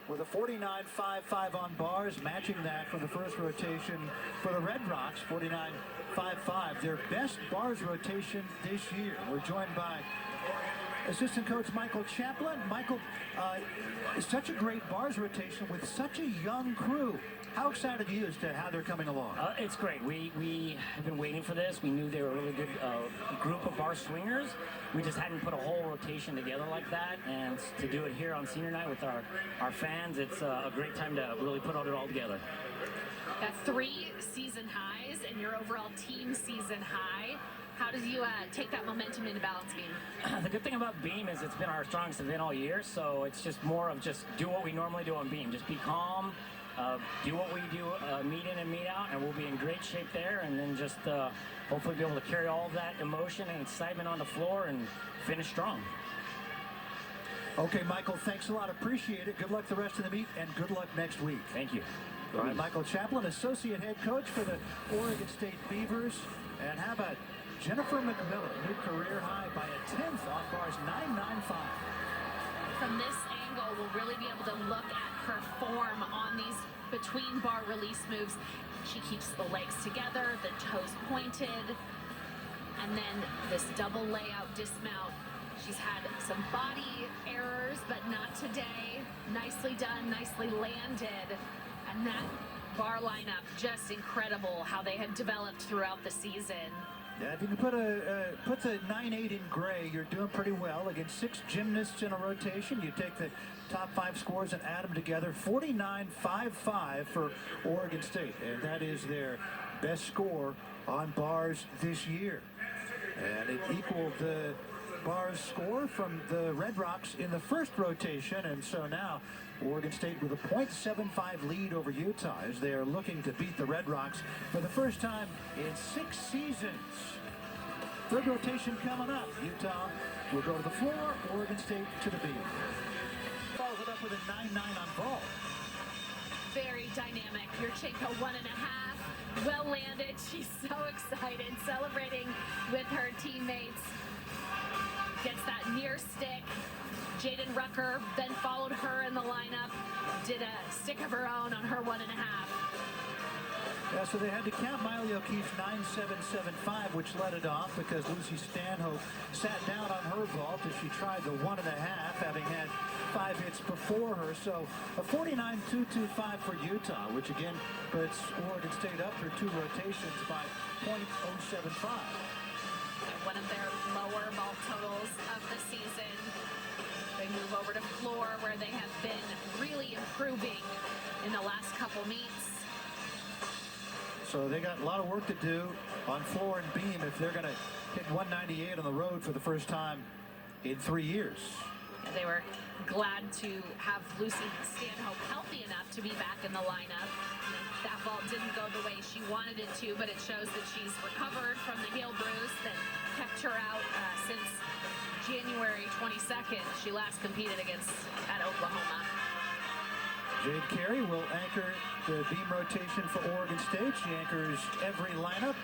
with a 49.55 on bars, matching that for the first rotation for the Red Rocks, 49.55. Their best bars rotation this year. We're joined by assistant coach Michael Chaplin. Michael, such a great bars rotation with such a young crew. How excited are you as to how they're coming along? It's great. We have been waiting for this. We knew they were a really good group of bar swingers. We just hadn't put a whole rotation together like that, and to do it here on senior night with our fans, it's a great time to really put it all together. Got 3 season highs and your overall team season high. How did you take that momentum into balance beam? The good thing about beam is it's been our strongest event all year, so it's just more of just do what we normally do on beam. Just be calm, do what we do, meet in and meet out, and we'll be in great shape there, and then just hopefully be able to carry all of that emotion and excitement on the floor and finish strong. Okay, Michael, thanks a lot. Appreciate it. Good luck the rest of the meet, and good luck next week. Thank you. All right, Michael Chaplin, associate head coach for the Oregon State Beavers. And how about Jennifer McMillan, new career high by a 10th on bars, 9.95. From this angle, we'll really be able to look at her form on these between bar release moves. She keeps the legs together, the toes pointed, and then this double layout dismount. She's had some body errors, but not today. Nicely done, nicely landed. And that bar lineup, just incredible how they have developed throughout the season. Yeah, if you can put the 9.8 in gray, you're doing pretty well. Against 6 gymnasts in a rotation, you take the top 5 scores and add them together. 49.55 for Oregon State, and that is their best score on bars this year. And it equaled the bars score from the Red Rocks in the first rotation, and so now Oregon State with a .75 lead over Utah as they are looking to beat the Red Rocks for the first time in 6 seasons. Third rotation coming up. Utah will go to the floor, Oregon State to the beam. Follows it up with a 9.9 on ball. Very dynamic. Yurchenko 1.5. Well landed. She's so excited, celebrating with her teammates. Gets that near stick. Jaden Rucker then followed her in the lineup, did a stick of her own on her 1.5. Yeah, so they had to count Miley O'Keefe's 9.775, which let it off because Lucy Stanhope sat down on her vault as she tried the 1.5, having had 5 hits before her. So a 49.225 for Utah, which again puts Oregon State up for 2 rotations by .075. One of their lower ball totals of the season. They move over to floor where they have been really improving in the last couple meets. So they got a lot of work to do on floor and beam if they're going to hit 198 on the road for the first time in 3 years. And they were glad to have Lucy Stanhope healthy enough to be back in the lineup. That ball didn't go the way she wanted it to, but it shows that she's recovered from the heel bruise that kept her out since January 22nd. She last competed at Oklahoma. Jade Carey will anchor the beam rotation for Oregon State. She anchors every lineup.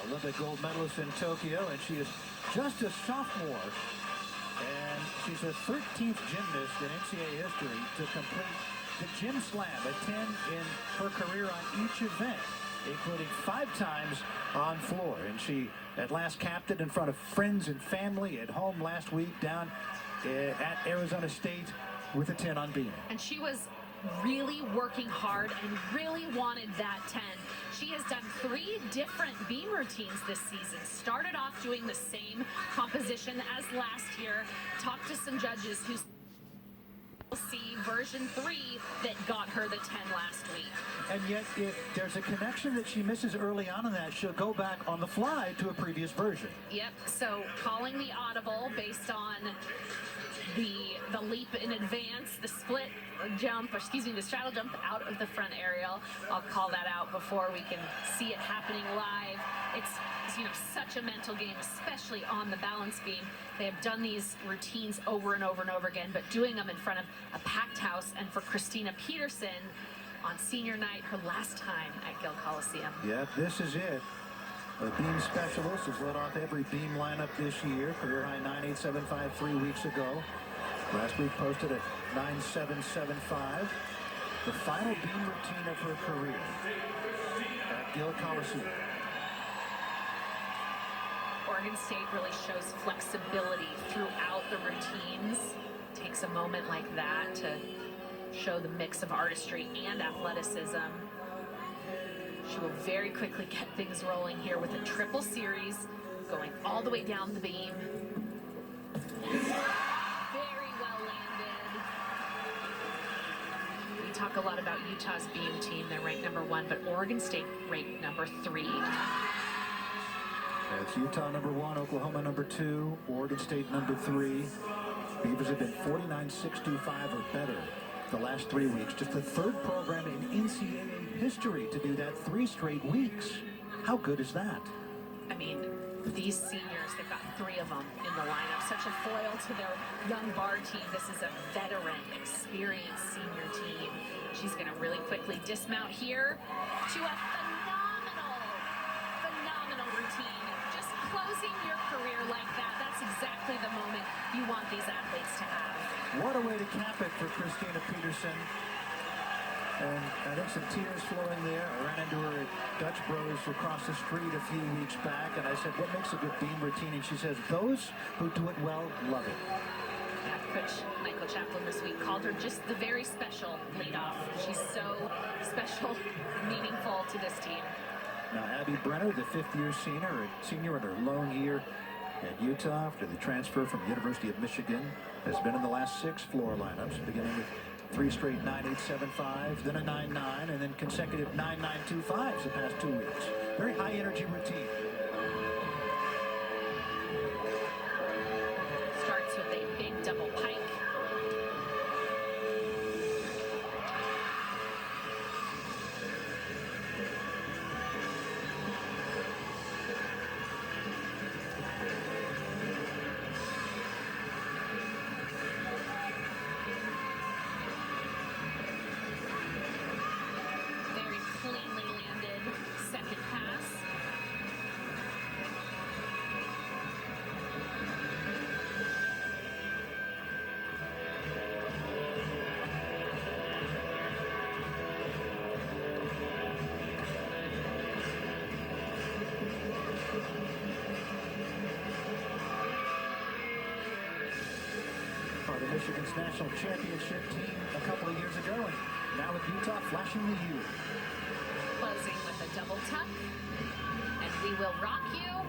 Olympic gold medalist in Tokyo, and she is just a sophomore. And she's the 13th gymnast in NCAA history to complete the Gym Slam, a 10 in her career on each event, including 5 times on floor. And she at last capped it in front of friends and family at home last week down at Arizona State with a 10 on beam. And she was really working hard and really wanted that 10. She has done 3 different beam routines this season. Started off doing the same composition as last year. Talked to some judges who see version 3 that got her the 10 last week. And yet, if there's a connection that she misses early on in that, she'll go back on the fly to a previous version. Yep, so calling the audible based on the leap in advance, the split jump, or excuse me, the straddle jump out of the front aerial. I'll call that out before we can see it happening live. It's such a mental game, especially on the balance beam. They have done these routines over and over and over again, but doing them in front of a packed house. And for Christina Peterson on senior night, her last time at Gill Coliseum. Yep, this is it. A beam specialist has led off every beam lineup this year. Career high 9.875 3 weeks ago. Last week posted a 9775. The final beam routine of her career at Gill Coliseum. Oregon State really shows flexibility throughout the routines. Takes a moment like that to show the mix of artistry and athleticism. She will very quickly get things rolling here with a triple series, going all the way down the beam. Very well landed. We talk a lot about Utah's beam team. They're ranked #1, but Oregon State ranked #3. It's Utah #1, Oklahoma #2, Oregon State #3. Beavers have been 49-625 or better the last 3 weeks. Just the third program in NCAA history to do that 3 straight weeks. How good is that? I mean, these seniors, they've got 3 of them in the lineup. Such a foil to their young bar team. This is a veteran, experienced senior team. She's going to really quickly dismount here to a phenomenal routine. Just closing your career like that, that's exactly the moment you want these athletes to have. What a way to cap it for Christina Peterson. And I think some tears flowing there. I ran into her at Dutch Bros across the street a few weeks back, and I said, what makes a good beam routine? And she says, those who do it well love it. Yeah, Coach Michael Chaplin this week called her just the very special leadoff. She's so special, meaningful to this team. Now, Abby Brenner, the 5th-year senior in her lone year at Utah after the transfer from the University of Michigan, has been in the last 6 floor lineups, beginning with 3 straight 9.875, then a 9.9, and then consecutive 9.925s the past 2 weeks. Very high energy routine. Starts with a big double pike. The Michigan's national championship team a couple of years ago, and now with Utah flashing the U. Closing with a double tuck, and we will rock you.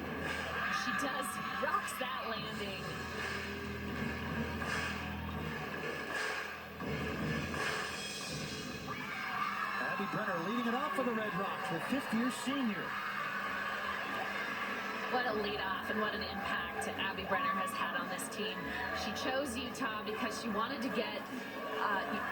She does, rocks that landing. Abby Brenner leading it off for the Red Rocks, the 5th-year senior. What a leadoff and what an impact Abby Brenner has had on this team. She chose Utah because she wanted to get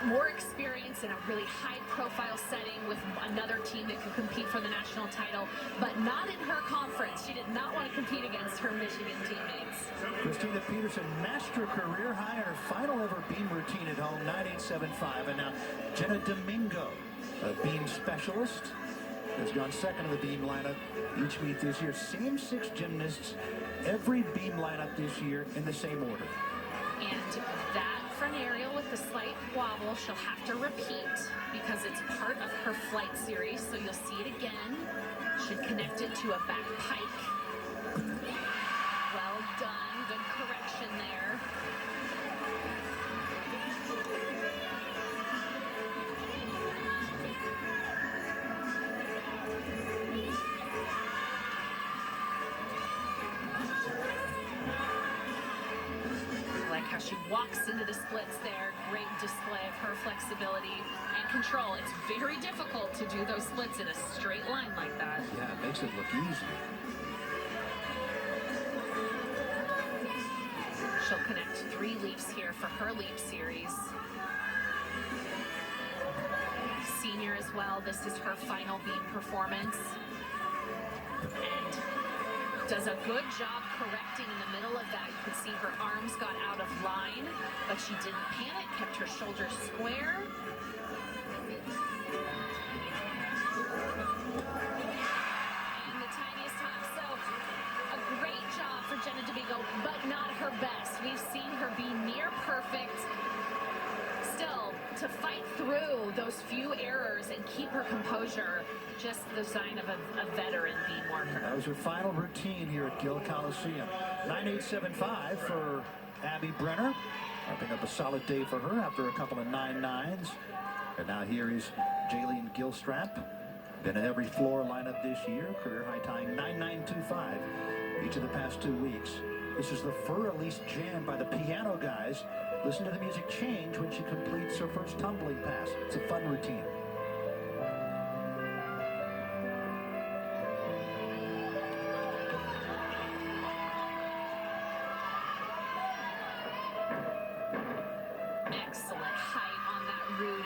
more experience in a really high-profile setting with another team that could compete for the national title, but not in her conference. She did not want to compete against her Michigan teammates. Christina Peterson matched her career high in her final ever beam routine at home, 9.875, and now Jenna Domingo, a beam specialist, has gone second in the beam lineup each meet this year. Same 6 gymnasts, every beam lineup this year in the same order. And that front aerial with the slight wobble, she'll have to repeat because it's part of her flight series, so you'll see it again. Should connect it to a back pike. Well done, good correction there. How she walks into the splits there. Great display of her flexibility and control. It's very difficult to do those splits in a straight line like that. Yeah, it makes it look easy. She'll connect 3 leaps here for her leap series. Senior as well. This is her final beam performance. And does a good job correcting in the middle of that. You could see her arms got out of line, but she didn't panic, kept her shoulders square. And the tiniest hop. So a great job for Jenna Domingo, but not her best. We've seen her be near perfect still, to fight through those few errors and keep her composure, just the sign of a veteran beam worker. That was her final routine here at Gill Coliseum. 9.875 for Abby Brenner. Wrapping up a solid day for her after a couple of 9.9s. And now here is Jaylene Gilstrap. Been in every floor lineup this year. Career high tying 9.925 each of the past 2 weeks. This is the Fur Elise Jam by the Piano Guys. Listen to the music change when she completes her first tumbling pass. It's a fun routine. Excellent height on that Rudy.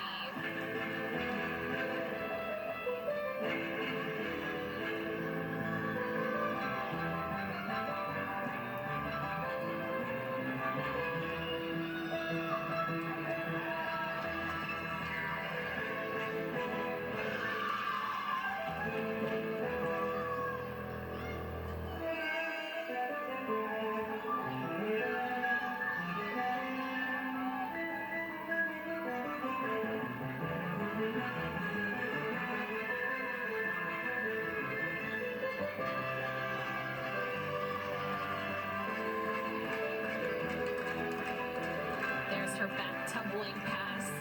Her back tumbling pass.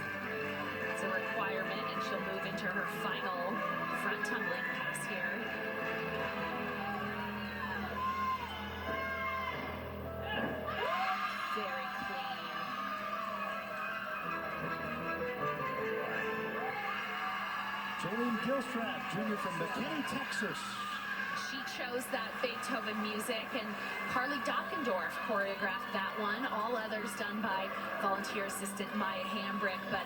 It's a requirement, and she'll move into her final front tumbling pass here. Very clean. Jaylene Gilstrap, junior from McKinney, Texas. She chose that Beethoven music, and Carly Dockendorf choreographed that one. All others done by volunteer assistant Maya Hambrick, but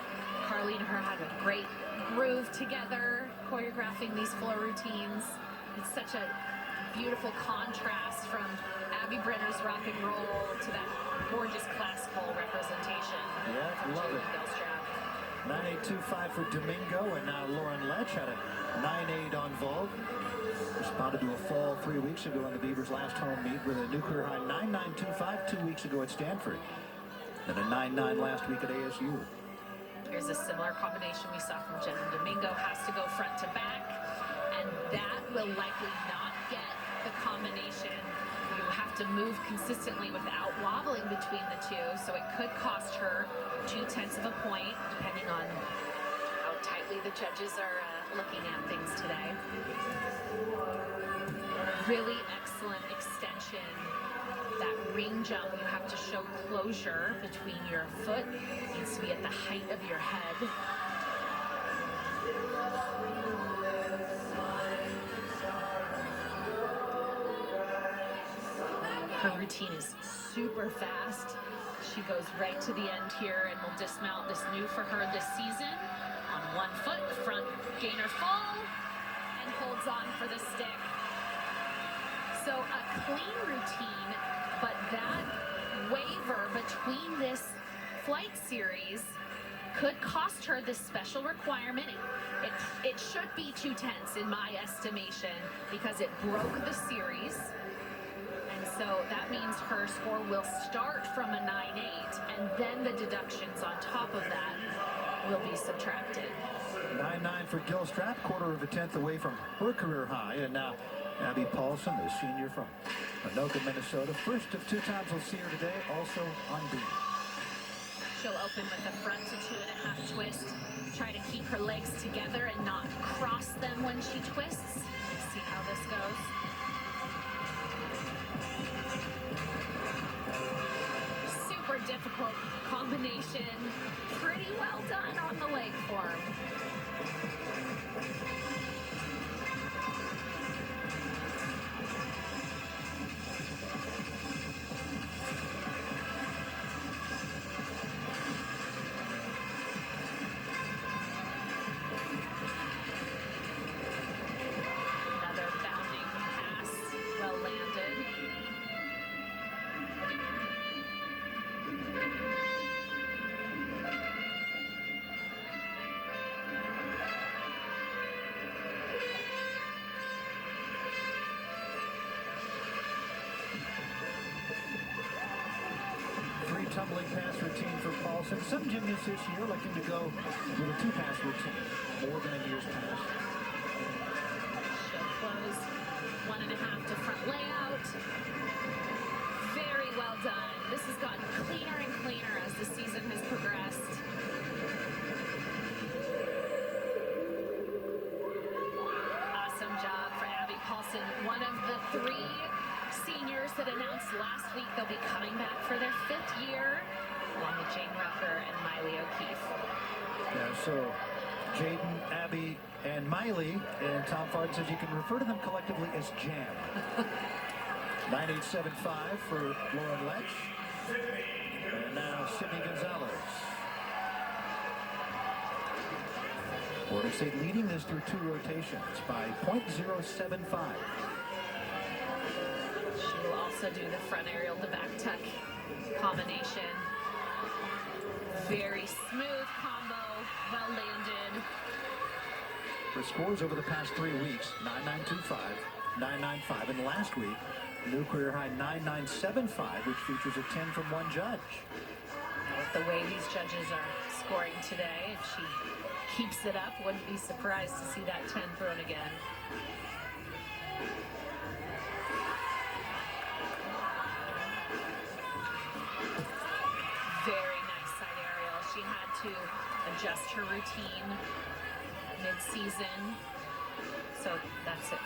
Carly and her had a great groove together, choreographing these floor routines. It's such a beautiful contrast from Abby Brenner's rock and roll to that gorgeous classical representation. Yeah, love it. Gilstrap. 9.825 for Domingo, and now Lauren Letch had a 9.8 on Vogue. Responded to a fall 3 weeks ago in the Beavers' last home meet with a new career high 9.925 2 weeks ago at Stanford. And a 9.9 last week at ASU. Here's a similar combination we saw from Jen Domingo. Has to go front to back, and that will likely not get the combination. You have to move consistently without wobbling between the two, so it could cost her 0.2 of a point, depending on how tightly the judges are looking at things today. Really excellent extension. That ring jump, you have to show closure between your foot. It needs to be at the height of your head. Her routine is super fast. She goes right to the end here and will dismount. This new for her this season. On one foot, front gainer full, and holds on for the stick. So a clean routine, but that waiver between this flight series could cost her this special requirement. It should be 2/10 in my estimation because it broke the series. And so that means her score will start from a 9.8, and then the deductions on top of that will be subtracted. 9.9 for Gilstrap, 1/4 away from her career high, and now Abby Paulson, the senior from Anoka, Minnesota. First of 2 times we'll see her today, also on beam. She'll open with a front to 2.5 twist. Try to keep her legs together and not cross them when she twists. See how this goes. Super difficult combination. Pretty well done on the leg form. Another bounding pass, well landed. tumbling pass routine for Paulson. Some gymnasts this year looking to go with a 2-pass routine, more than in years past. She'll close 1.5 to front layout. Very well done. This has gotten cleaner and cleaner as the season has progressed. Awesome job for Abby Paulson, one of the 3 seniors that announced last week they'll be coming back for their 5th year, along with Jane Rucker and Miley O'Keefe. Yeah, so Jaden, Abby, and Miley, and Tom Farden says you can refer to them collectively as Jam. 9875 for Lauren Lech. And now Sydney Gonzalez. Oregon State leading this through 2 rotations by .075. She will also do the front aerial to back tuck combination. Very smooth combo, well landed. Her scores over the past 3 weeks, 9925, 995, and last week, new career high 9975, which features a 10 from one judge. With the way these judges are scoring today, if she keeps it up, wouldn't be surprised to see that 10 thrown again. Very nice side aerial. She had to adjust her routine mid-season, so that's a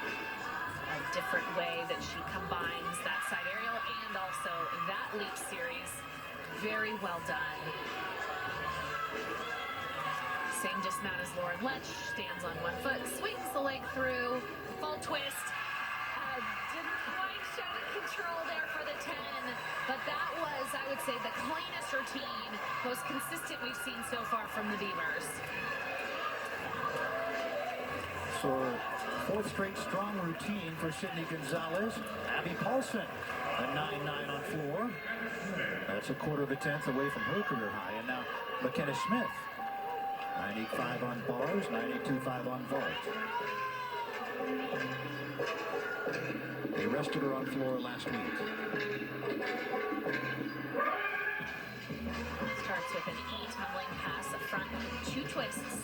different way that she combines that side aerial and also that leap series. Very well done. Same dismount as Lauren Lech, stands on 1 foot, swings the leg through, full twist. Didn't quite show the control there for the 10, but that was, I would say, the cleanest routine, most consistent we've seen so far from the Beavers. So, 4th straight strong routine for Sydney Gonzalez. Abby Paulson, a 9-9 on floor. That's a 1/4 tenth away from her career high. And now McKenna Smith, 985 on bars, 982.5 on vault. They rested her on floor last week. Starts with an E tumbling pass up front, 2 twists.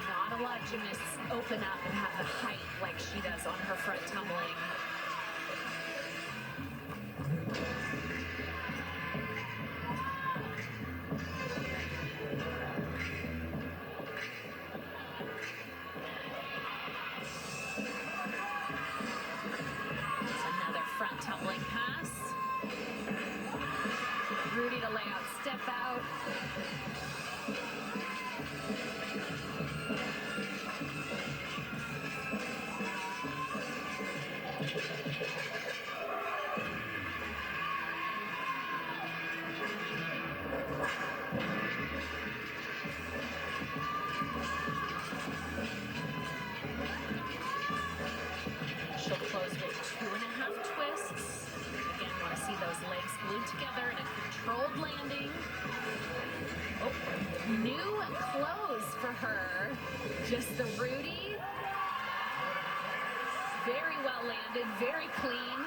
Not a lot of gymnasts open up and have the height like she does on her front tumbling. It's another front tumbling pass. Rudy to lay out, step out. She'll close with 2.5 twists. Again, want to see those legs glued together in a controlled landing. Oh, new close for her. Just the Rudy. Very well landed, very clean.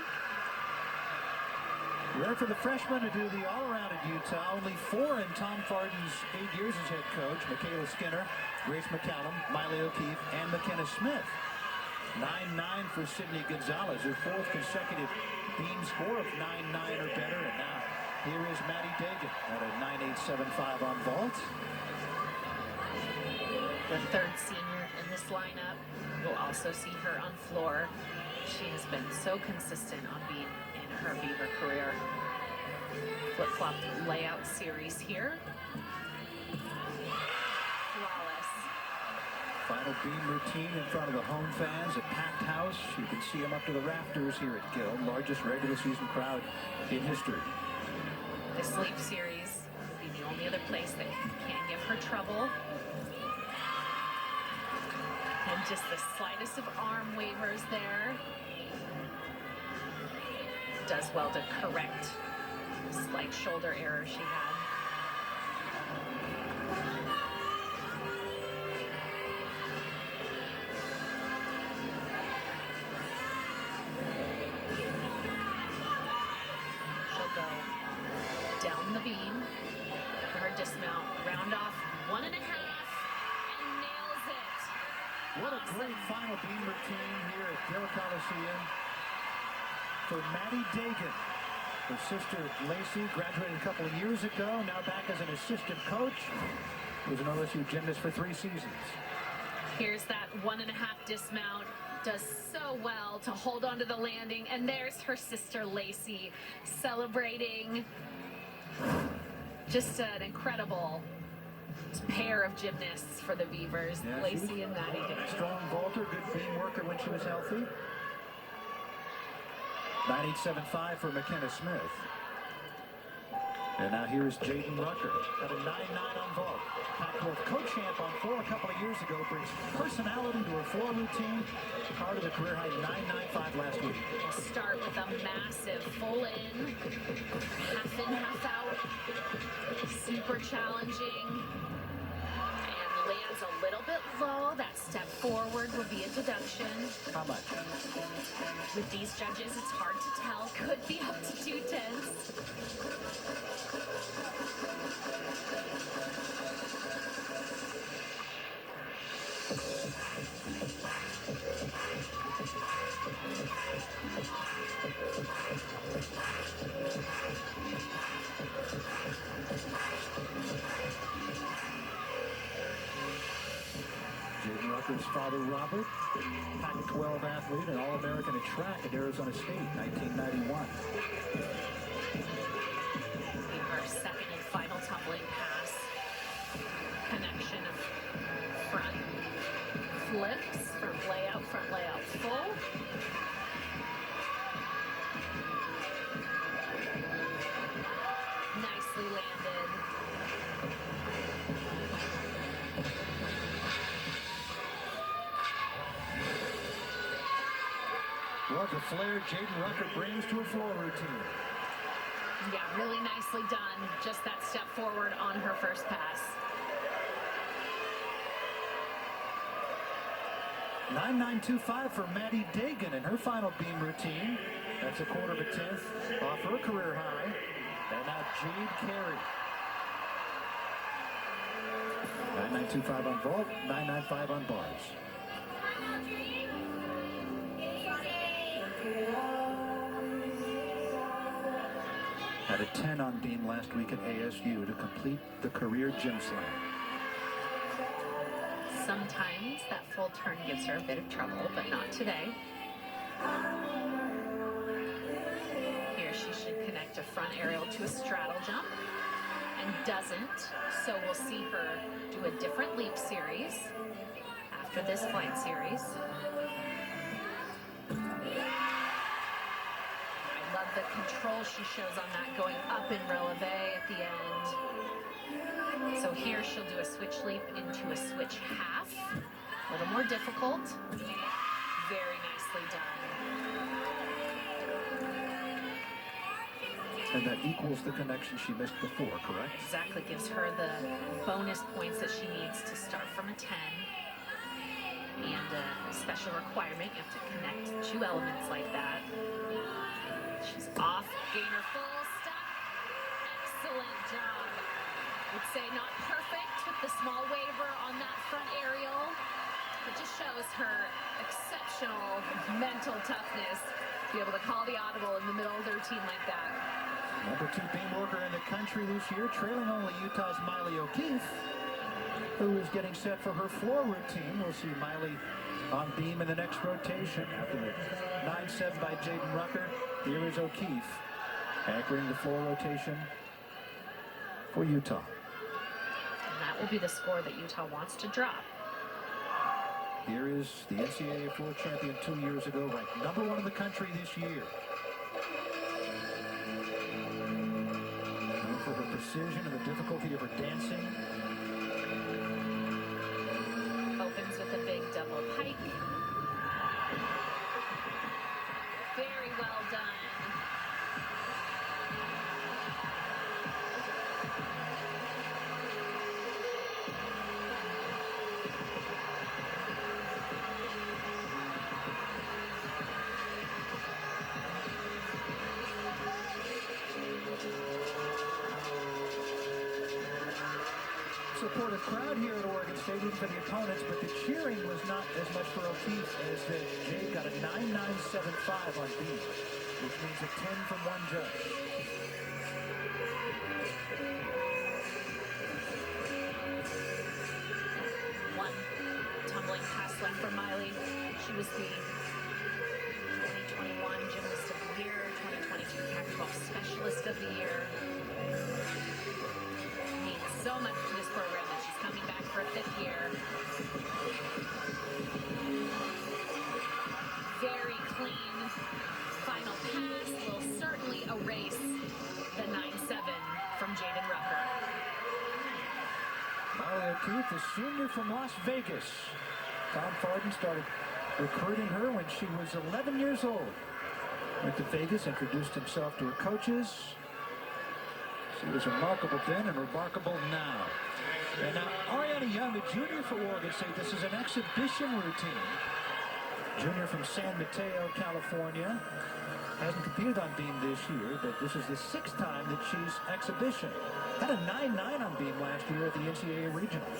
Rare for the freshman to do the all-around at Utah. Only 4 in Tom Farden's 8 years as head coach. Michaela Skinner, Grace McCallum, Miley O'Keefe, and McKenna Smith. 9-9 for Sydney Gonzalez, her 4th consecutive beam score of 9-9 or better. And now here is Maddie Dagan at a 9.875 on vault. The 3rd senior in this lineup. We'll also see her on floor. She has been so consistent on beam in her Beaver career. Flip-flop layout series here. Flawless. Final beam routine in front of the home fans, a packed house. You can see them up to the rafters here at Gill, largest regular season crowd in history. This leap series will be the only other place that can give her trouble. And just the slightest of arm wavers there. Does well to correct the slight shoulder error she had. What a great final beam routine here at Dale Coliseum for Maddie Dagan. Her sister Lacey graduated a couple of years ago, now back as an assistant coach. Was an OSU gymnast for 3 seasons. Here's that 1.5 dismount. Does so well to hold on to the landing. And there's her sister Lacey celebrating. Just an incredible pair of gymnasts for the Beavers, Yeah, Lacey and Maddie Dagan. Strong vaulter, good beam worker when she was healthy. 9.875 for McKenna Smith. And now here's Jaden Rucker at a 9.9 on vault. Pac-12 co-champ on floor a couple of years ago, brings personality to her floor routine. Part of the career high 9.95 last week. Start with a massive full in, half in, half out. Super challenging. And lands a little bit low. That step forward will be a deduction. How much? With these judges, it's hard to tell. Could be up to 2/10. Jaden Rucker's father, Robert, Pac-12 athlete and All-American at track at Arizona State, 1991. Our second and final tumbling pass. Connection of front flips, front layout full. Nicely landed. What the flare Jaden Rucker brings to a floor routine. Yeah, really nicely done. Just that step forward on her first pass. 9.925 for Maddie Dagan in her final beam routine. That's a 1/4 off her career high. And now Jade Carey. 9.925 on vault, 9.95 on bars. Had a 10 on beam last week at ASU to complete the career gym slam. Sometimes that full turn gives her a bit of trouble, but not today. Here she should connect a front aerial to a straddle jump and doesn't, so we'll see her do a different leap series after this flight series. I love the control she shows on that, going up in releve at the end. So here she'll do a switch leap into a switch half. A little more difficult. Very nicely done. And that equals the connection she missed before, correct? Exactly, gives her the bonus points that she needs to start from a 10. And a special requirement, you have to connect 2 elements like that. She's off, gainer full, stuck. Excellent job. Would say not perfect with the small waiver on that front aerial. It just shows her exceptional mental toughness to be able to call the audible in the middle of the routine like that. Number 2 beam worker in the country this year, trailing only Utah's Miley O'Keefe, who is getting set for her floor routine. We'll see Miley on beam in the next rotation. After the 9.7 by Jaden Rucker, here is O'Keefe anchoring the floor rotation for Utah. And that will be the score that Utah wants to drop. Here is the NCAA floor champion 2 years ago, ranked number 1 in the country this year. Known for her precision and the difficulty of her dancing. Opens with a big double pike. Very well done. supportive crowd here at Oregon State, even for the opponents, but the cheering was not as much for O'Keefe as Jade got a 9.975 on B, which means a 10 from one judge. One tumbling pass left for Miley. She was the 2021 Gymnast of the Year, 2022 Pac-12 Specialist of the Year. Means so much to this program that she's coming back for a 5th year. Very clean final pass will certainly erase the 9-7 from Jaden Rucker. Miley O'Keefe, the senior from Las Vegas. Tom Farden started recruiting her when she was 11 years old. Went to Vegas, introduced himself to her coaches. She was remarkable then and remarkable now. And now Ariana Young, a junior for Oregon State. This is an exhibition routine. Junior from San Mateo, California. Hasn't competed on beam this year, but this is the 6th time that she's exhibition. Had a 9.9 on beam last year at the NCAA Regionals.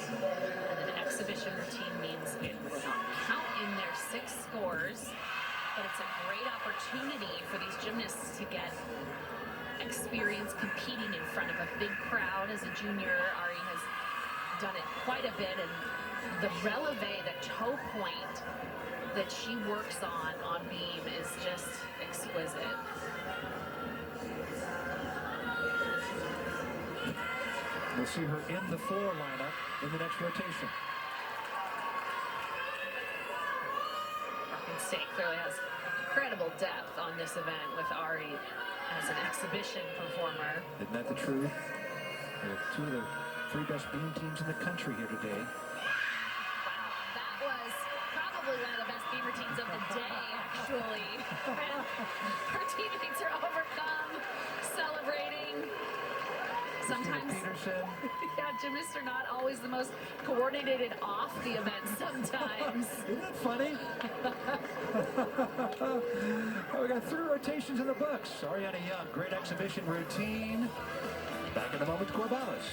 And an exhibition routine means it will not count in their 6 scores, but it's a great opportunity for these gymnasts to get experience competing in front of a big crowd. As a junior, Ari has done it quite a bit, and the releve, the toe point that she works on beam is just exquisite. We'll see her in the floor lineup in the next rotation. Oregon State clearly has incredible depth on this event with Ari as an exhibition performer. Isn't that the truth? We have 2 of the 3 best beam teams in the country here today. Wow, that was probably one of the best beamer teams of the day, actually. Her teammates are overcome, celebrating. Sometimes, Peterson. yeah, gymnasts are not always the most coordinated off the event sometimes. Isn't that funny? Oh, we got 3 rotations in the books. Ariana Young, great exhibition routine. Back in a moment, Corvallis.